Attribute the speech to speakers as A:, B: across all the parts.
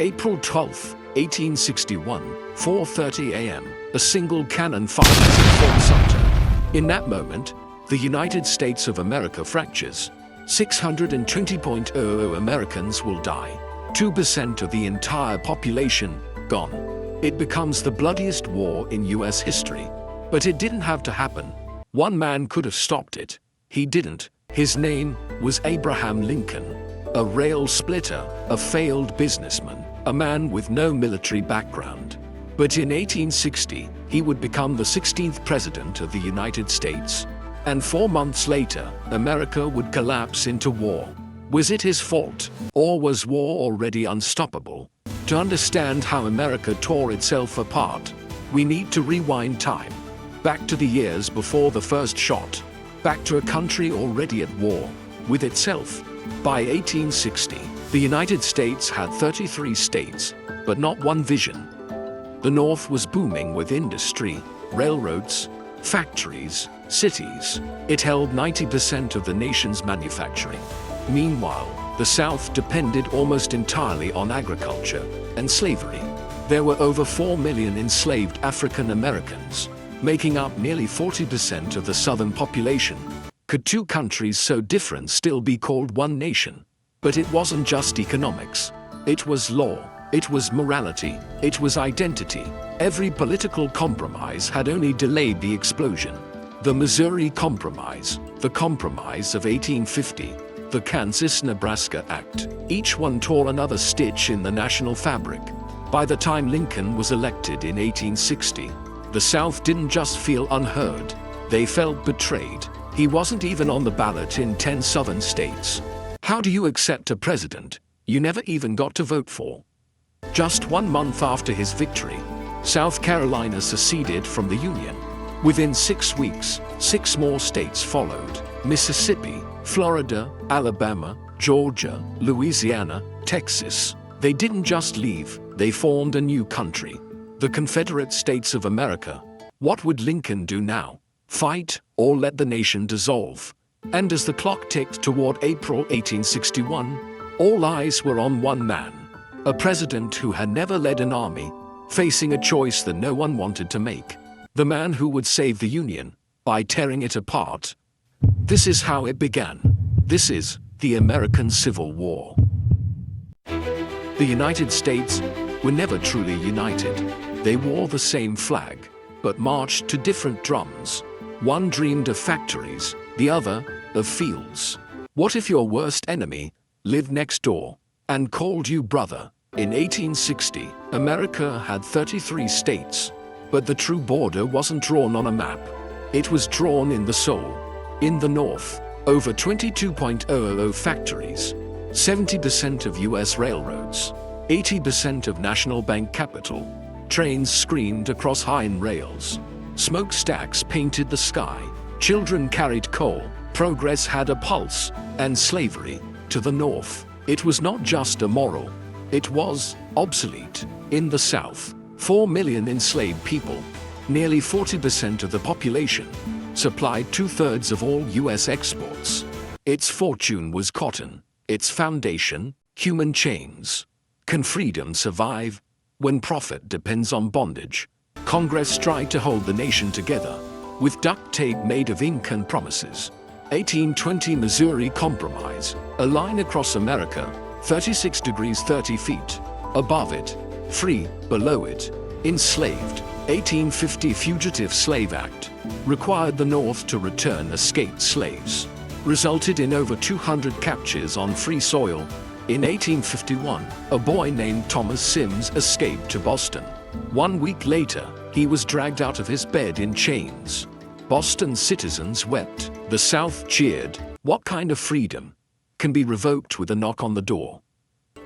A: April 12, 1861, 4:30 a.m., a single cannon fires at Fort Sumter. In that moment, the United States of America fractures. 620,000 Americans will die. 2% of the entire population gone. It becomes the bloodiest war in US history. But it didn't have to happen. One man could have stopped it. He didn't. His name was Abraham Lincoln. A rail splitter, a failed businessman, a man with no military background. But in 1860, he would become the 16th president of the United States. And 4 months later, America would collapse into war. Was it his fault? Or was war already unstoppable? To understand how America tore itself apart, we need to rewind time. Back to the years before the first shot. Back to a country already at war with itself. By 1860, the United States had 33 states, but not one vision. The North was booming with industry, railroads, factories, cities. It held 90% of the nation's manufacturing. Meanwhile, the South depended almost entirely on agriculture and slavery. There were over 4 million enslaved African Americans, making up nearly 40% of the Southern population. Could two countries so different still be called one nation? But it wasn't just economics. It was law. It was morality. It was identity. Every political compromise had only delayed the explosion. The Missouri Compromise, the Compromise of 1850, the Kansas-Nebraska Act, each one tore another stitch in the national fabric. By the time Lincoln was elected in 1860, the South didn't just feel unheard, they felt betrayed. He wasn't even on the ballot in 10 southern states. How do you accept a president you never even got to vote for? Just 1 month after his victory, South Carolina seceded from the Union. Within 6 weeks, 6 more states followed: Mississippi, Florida, Alabama, Georgia, Louisiana, Texas. They didn't just leave, they formed a new country, the Confederate States of America. What would Lincoln do now? Fight, or let the nation dissolve? And as the clock ticked toward April 1861, all eyes were on one man, a president who had never led an army, facing a choice that no one wanted to make. The man who would save the Union by tearing it apart. This is how it began. This is the American Civil War. The United States were never truly united. They wore the same flag, but marched to different drums. One dreamed of factories, the other of fields. What if your worst enemy lived next door and called you brother? In 1860, America had 33 states, but the true border wasn't drawn on a map. It was drawn in the soul. In the North, over 22,000 factories, 70% of US railroads, 80% of national bank capital, trains screamed across iron rails, smokestacks painted the sky, children carried coal, progress had a pulse, and slavery, to the North, it was not just immoral, it was obsolete. In the South, 4 million enslaved people, nearly 40% of the population, supplied 2/3 of all US exports. Its fortune was cotton, its foundation, human chains. Can freedom survive when profit depends on bondage? Congress tried to hold the nation together with duct tape made of ink and promises. 1820 Missouri Compromise, a line across America, 36 degrees 30 feet. Above it, free, below it, enslaved. 1850 Fugitive Slave Act, required the North to return escaped slaves. Resulted in over 200 captures on free soil. In 1851, a boy named Thomas Sims escaped to Boston. 1 week later, he was dragged out of his bed in chains. Boston's citizens wept. The South cheered. What kind of freedom can be revoked with a knock on the door?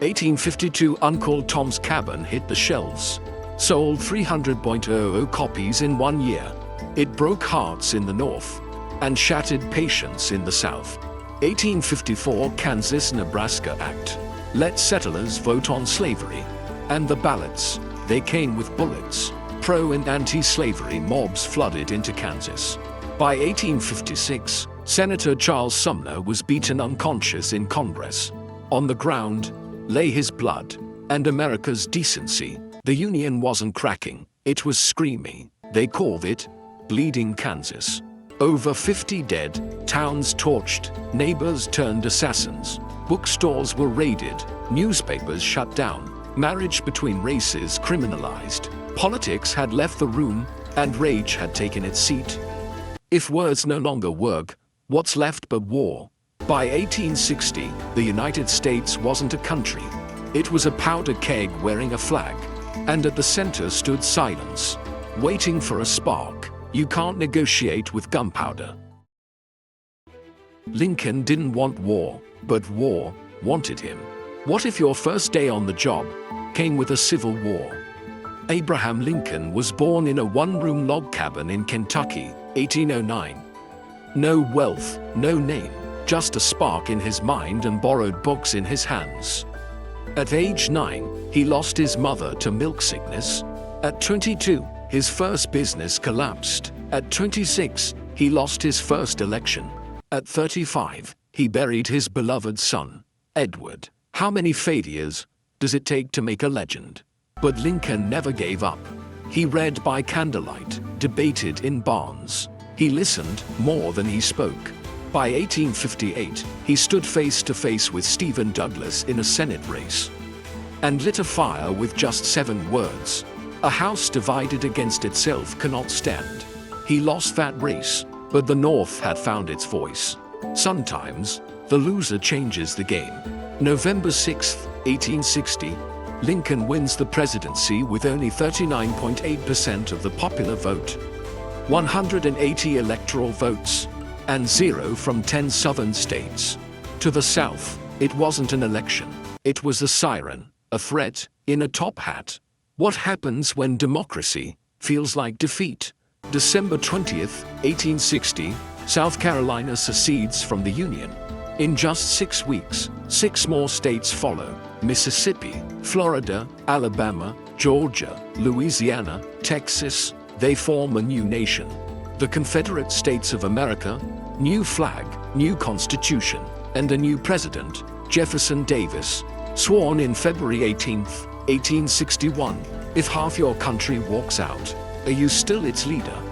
A: 1852 Uncle Tom's Cabin hit the shelves. Sold 300,000 copies in 1 year. It broke hearts in the North and shattered patience in the South. 1854 Kansas-Nebraska Act. Let settlers vote on slavery. And the ballots, they came with bullets. Pro- and anti-slavery mobs flooded into Kansas. By 1856, Senator Charles Sumner was beaten unconscious in Congress. On the ground lay his blood, and America's decency. The Union wasn't cracking, it was screaming. They called it Bleeding Kansas. Over 50 dead, towns torched, neighbors turned assassins, bookstores were raided, newspapers shut down, marriage between races criminalized, politics had left the room, and rage had taken its seat. If words no longer work, what's left but war? By 1860, the United States wasn't a country. It was a powder keg wearing a flag, and at the center stood silence, waiting for a spark. You can't negotiate with gunpowder. Lincoln didn't want war, but war wanted him. What if your first day on the job came with a civil war? Abraham Lincoln was born in a one-room log cabin in Kentucky, 1809. No wealth, no name, just a spark in his mind and borrowed books in his hands. At age 9, he lost his mother to milk sickness. At 22, his first business collapsed. At 26, he lost his first election. At 35, he buried his beloved son, Edward. How many failures does it take to make a legend? But Lincoln never gave up. He read by candlelight, debated in barns. He listened more than he spoke. By 1858, he stood face to face with Stephen Douglas in a Senate race and lit a fire with just 7 words. A house divided against itself cannot stand. He lost that race, but the North had found its voice. Sometimes, the loser changes the game. November 6, 1860, Lincoln wins the presidency with only 39.8% of the popular vote, 180 electoral votes, and 0 from 10 southern states. To the South, it wasn't an election. It was a siren, a threat, in a top hat. What happens when democracy feels like defeat? December 20th, 1860, South Carolina secedes from the Union. In just 6 weeks, 6 more states follow: Mississippi, Florida, Alabama, Georgia, Louisiana, Texas. They form a new nation, the Confederate States of America. New flag, new constitution, and a new president, Jefferson Davis, sworn in February 18th, 1861. If half your country walks out, are you still its leader?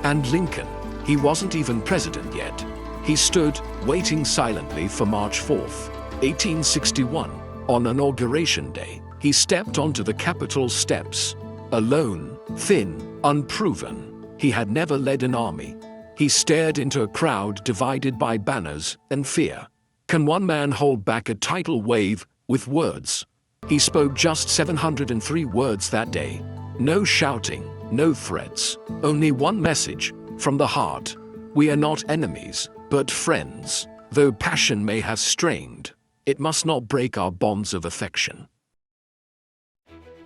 A: And Lincoln, he wasn't even president yet. He stood, waiting silently for March 4th, 1861. On Inauguration Day, he stepped onto the Capitol steps. Alone, thin, unproven. He had never led an army. He stared into a crowd divided by banners and fear. Can one man hold back a tidal wave with words? He spoke just 703 words that day. No shouting, no threats, only one message from the heart. We are not enemies, but friends. Though passion may have strained, it must not break our bonds of affection.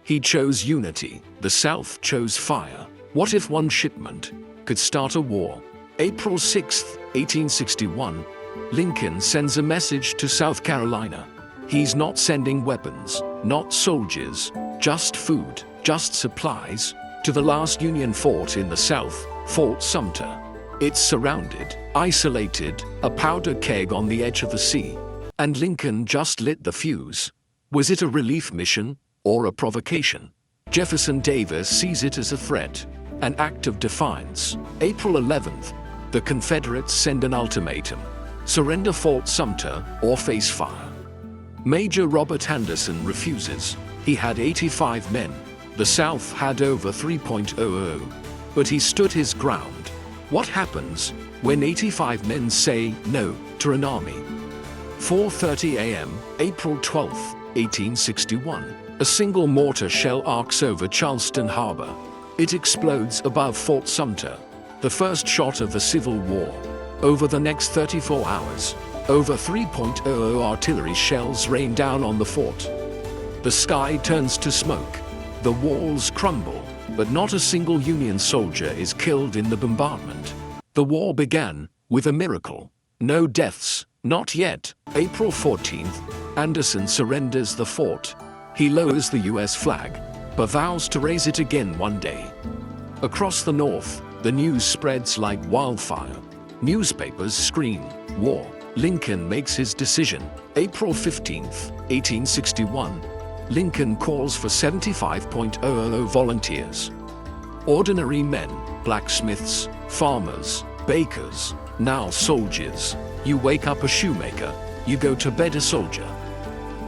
A: He chose unity. The South chose fire. What if one shipment could start a war? April 6, 1861, Lincoln sends a message to South Carolina. He's not sending weapons, not soldiers, just food, just supplies, to the last Union fort in the South, Fort Sumter. It's surrounded, isolated, a powder keg on the edge of the sea. And Lincoln just lit the fuse. Was it a relief mission or a provocation? Jefferson Davis sees it as a threat, an act of defiance. April 11th, the Confederates send an ultimatum: surrender Fort Sumter or face fire. Major Robert Anderson refuses. He had 85 men. The South had over 3,000. But he stood his ground. What happens when 85 men say no to an army? 4:30 a.m., April 12, 1861. A single mortar shell arcs over Charleston Harbor. It explodes above Fort Sumter, the first shot of the Civil War. Over the next 34 hours, over 3,000 artillery shells rain down on the fort. The sky turns to smoke. The walls crumble, but not a single Union soldier is killed in the bombardment. The war began with a miracle. No deaths, not yet. April 14th, Anderson surrenders the fort. He lowers the US flag, but vows to raise it again one day. Across the North, the news spreads like wildfire. Newspapers scream, war. Lincoln makes his decision. April 15th, 1861. Lincoln calls for 75,000 volunteers. Ordinary men, blacksmiths, farmers, bakers, now soldiers. You wake up a shoemaker, you go to bed a soldier.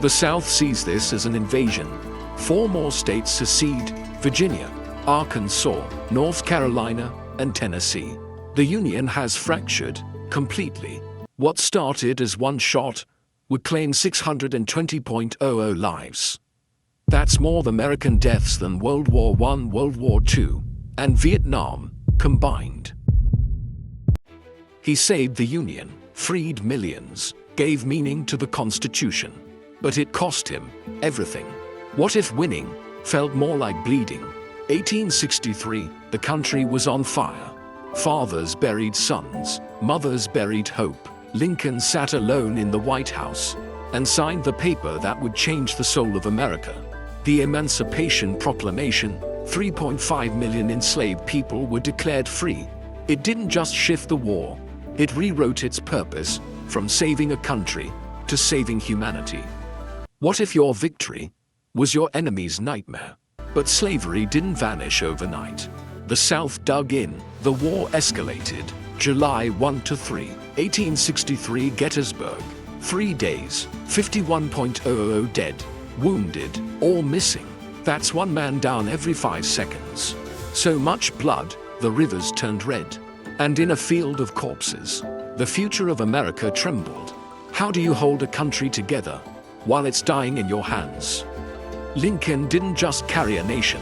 A: The South sees this as an invasion. 4 more states secede: Virginia, Arkansas, North Carolina, and Tennessee. The Union has fractured completely. What started as one shot would claim 620,000 lives. That's more American deaths than World War I, World War II, and Vietnam combined. He saved the Union, freed millions, gave meaning to the Constitution. But it cost him everything. What if winning felt more like bleeding? 1863, the country was on fire. Fathers buried sons, mothers buried hope. Lincoln sat alone in the White House and signed the paper that would change the soul of America. The Emancipation Proclamation. 3.5 million enslaved people were declared free. It didn't just shift the war, it rewrote its purpose from saving a country to saving humanity. What if your victory was your enemy's nightmare? But slavery didn't vanish overnight. The South dug in. The war escalated. July 1-3, 1863, Gettysburg. 3 days, 51,000 dead, wounded, or missing. That's 1 man down every 5 seconds. So much blood, the rivers turned red. And in a field of corpses, the future of America trembled. How do you hold a country together while it's dying in your hands? Lincoln didn't just carry a nation,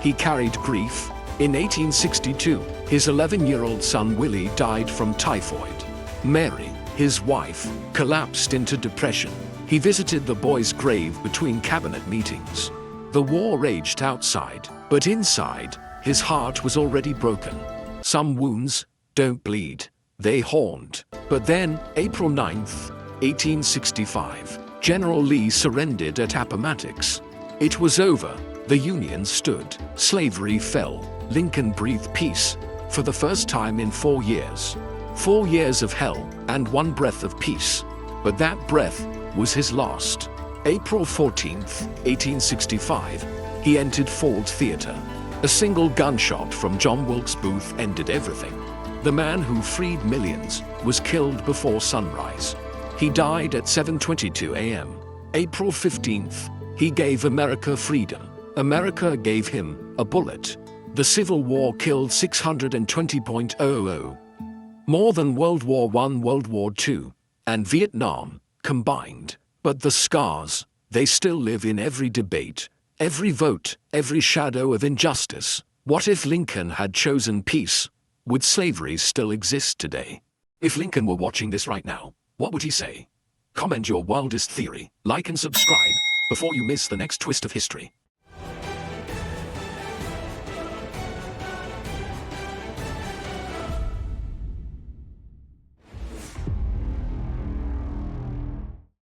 A: he carried grief. In 1862, his 11-year-old son Willie died from typhoid. Mary, his wife, collapsed into depression. He visited the boy's grave between cabinet meetings. The war raged outside, but inside, his heart was already broken. Some wounds don't bleed, they haunt. But then, April 9th, 1865, General Lee surrendered at Appomattox. It was over. The Union stood. Slavery fell. Lincoln breathed peace for the first time in 4 years. 4 years of hell and 1 breath of peace. But that breath was his last. April 14th, 1865, he entered Ford Theater. A single gunshot from John Wilkes Booth ended everything. The man who freed millions was killed before sunrise. He died at 7:22 a.m. April 15th, he gave America freedom. America gave him a bullet. The Civil War killed 620,000. More than World War I, World War II, and Vietnam combined. But the scars, they still live in every debate, every vote, every shadow of injustice. What if Lincoln had chosen peace? Would slavery still exist today? If Lincoln were watching this right now, what would he say? Comment your wildest theory, like and subscribe before you miss the next twist of history.